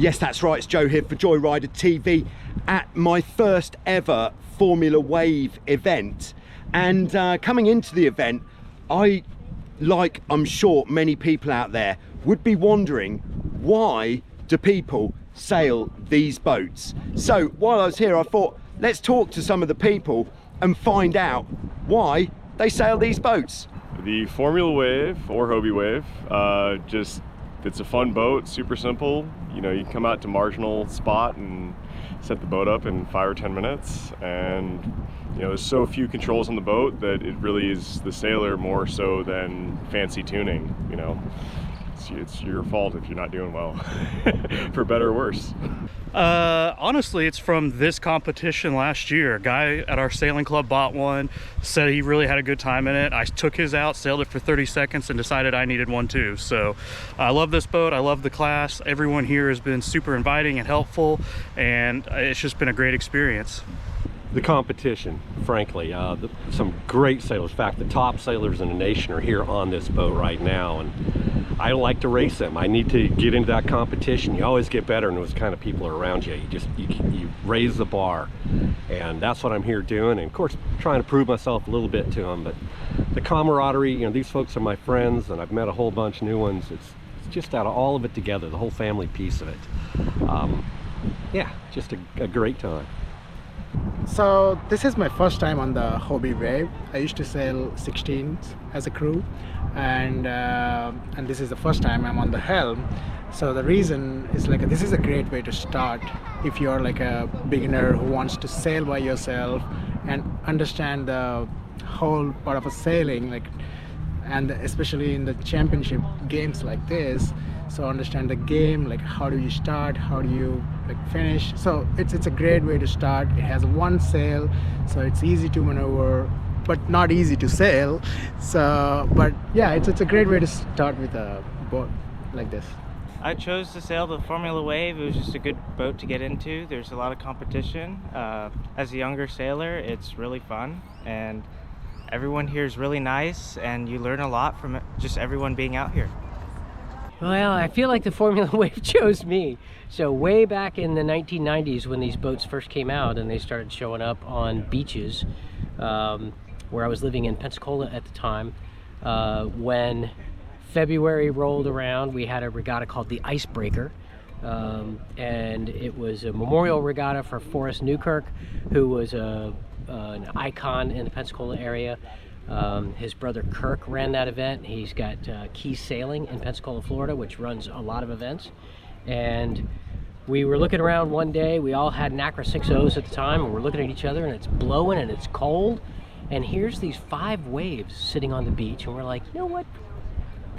Yes, that's right, it's Joe here for Joyrider TV at my first ever Formula Wave event. And coming into the event, I'm sure many people out there would be wondering, why do people sail these boats? So while I was here, I thought, let's talk to some of the people and find out why they sail these boats. The Formula Wave or Hobie Wave, it's a fun boat, super simple. You know, you come out to marginal spot and set the boat up in 5 or 10 minutes. And, you know, there's so few controls on the boat that it really is the sailor more so than fancy tuning, you know. It's your fault if you're not doing well, for better or worse. Honestly, it's from this competition last year. A guy at our sailing club bought one, said he really had a good time in it. I took his out, sailed it for 30 seconds, and decided I needed one too. So I love this boat. I love the class. Everyone here has been super inviting and helpful, and it's just been a great experience. The competition, frankly, some great sailors. In fact, the top sailors in the nation are here on this boat right now, and I like to race them. I need to get into that competition. You always get better, and those kind of people are around you. You raise the bar, and that's what I'm here doing. And of course, trying to prove myself a little bit to them. But the camaraderie, you know, these folks are my friends, and I've met a whole bunch of new ones. It's just out of all of it together, the whole family piece of it. Yeah, just a great time. So this is my first time on the Hobie Wave. I used to sail 16s as a crew, and this is the first time I'm on the helm. So the reason is, like, this is a great way to start if you're like a beginner who wants to sail by yourself and understand the whole part of a sailing, like, and especially in the championship games like this. So understand the game, like how do you start, how do you finish. So it's a great way to start. It has one sail, so it's easy to maneuver, but not easy to sail. So, but yeah, it's a great way to start with a boat like this. I chose to sail the Formula Wave. It was just a good boat to get into. There's a lot of competition. As a younger sailor, it's really fun, and everyone here is really nice, and you learn a lot from just everyone being out here. Well, I feel like the Formula Wave chose me. So way back in the 1990s, when these boats first came out and they started showing up on beaches, where I was living in Pensacola at the time, when February rolled around, we had a regatta called the Icebreaker, and it was a memorial regatta for Forrest Newkirk, who was an icon in the Pensacola area. His brother Kirk ran that event. He's got Key Sailing in Pensacola, Florida, which runs a lot of events. And we were looking around one day. We all had Nacra 6.0s at the time, and we're looking at each other, and it's blowing and it's cold. And here's these 5 waves sitting on the beach, and we're like, you know what?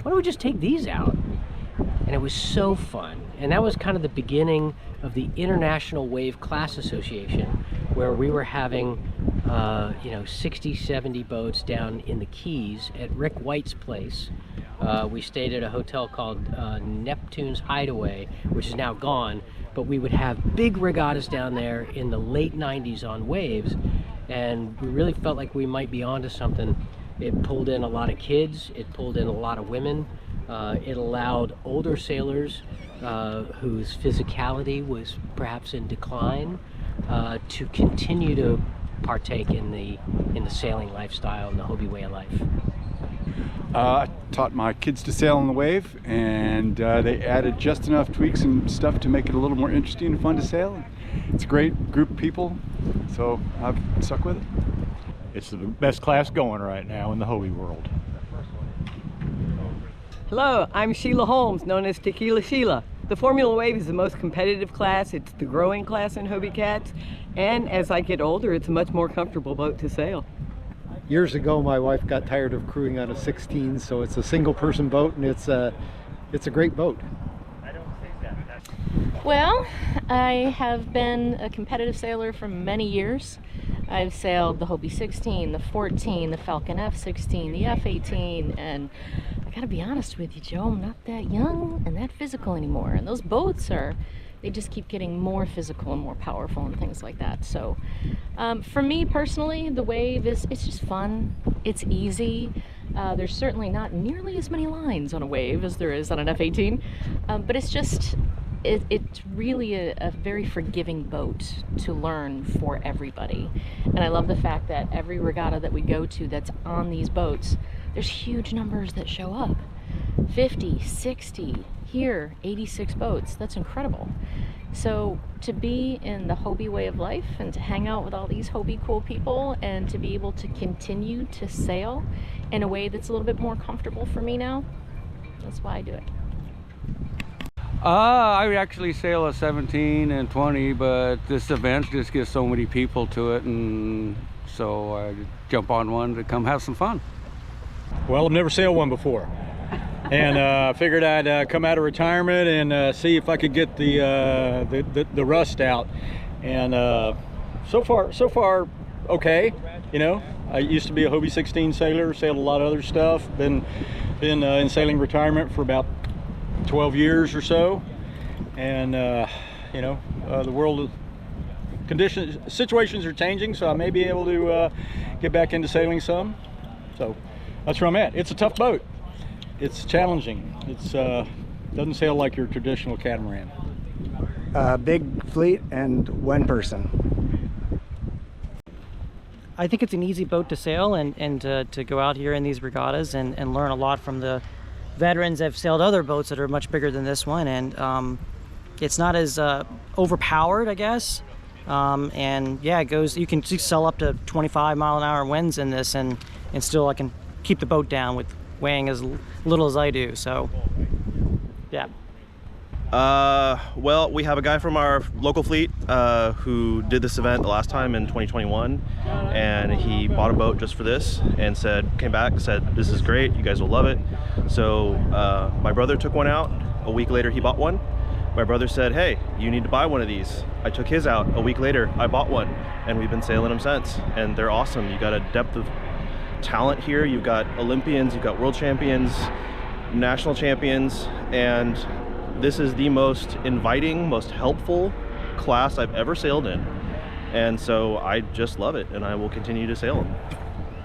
Why don't we just take these out? And it was so fun. And that was kind of the beginning of the International Wave Class Association, where we were having 60, 70 boats down in the Keys at Rick White's place. We stayed at a hotel called Neptune's Hideaway, which is now gone, but we would have big regattas down there in the late 90s on waves, and we really felt like we might be onto something. It pulled in a lot of kids, it pulled in a lot of women, it allowed older sailors whose physicality was perhaps in decline to continue to partake in the sailing lifestyle and the Hobie way of life. I taught my kids to sail on the wave, and they added just enough tweaks and stuff to make it a little more interesting and fun to sail. It's a great group of people, so I've stuck with it. It's the best class going right now in the Hobie world. Hello, I'm Sheila Holmes, known as Tequila Sheila. The Formula Wave is the most competitive class. It's the growing class in Hobie Cats, and as I get older, it's a much more comfortable boat to sail. Years ago, my wife got tired of crewing on a 16, so it's a single-person boat, and it's a great boat. Well, I have been a competitive sailor for many years. I've sailed the Hobie 16, the 14, the Falcon F16, the F18, and I gotta be honest with you, Joe, I'm not that young and that physical anymore. And those boats they just keep getting more physical and more powerful and things like that. So for me personally, the wave it's just fun. It's easy. There's certainly not nearly as many lines on a wave as there is on an F18, but it's just it's really a very forgiving boat to learn for everybody. And I love the fact that every regatta that we go to that's on these boats, there's huge numbers that show up. 50, 60, here 86 boats. That's incredible. So to be in the Hobie way of life and to hang out with all these Hobie cool people and to be able to continue to sail in a way that's a little bit more comfortable for me now, that's why I do it. I actually sail a 17 and 20, but this event just gets so many people to it, and so I jump on one to come have some fun. Well, I've never sailed one before, and figured I'd come out of retirement and see if I could get the rust out. And so far, okay. You know, I used to be a Hobie 16 sailor, sailed a lot of other stuff. Been in sailing retirement for about 12 years or so, and you know, the world situations are changing, so I may be able to get back into sailing some. So that's where I'm at. It's a tough boat. It's challenging. It's doesn't sail like your traditional catamaran. Big fleet and one person. I think it's an easy boat to sail and to go out here in these regattas and learn a lot from the veterans that have sailed other boats that are much bigger than this one, and it's not as overpowered, I guess. And yeah, it goes. You can sail up to 25-mile-an-hour winds in this, and still I can keep the boat down with weighing as little as I do. So yeah. Well, we have a guy from our local fleet who did this event the last time in 2021, and he bought a boat just for this and came back, said, this is great, you guys will love it. So my brother took one out. A week later, he bought one. My brother said, hey, you need to buy one of these. I took his out. A week later, I bought one, and we've been sailing them since, and they're awesome. You got a depth of talent here. You've got Olympians, you've got world champions, national champions, and this is the most inviting, most helpful class I've ever sailed in. And so I just love it, and I will continue to sail them.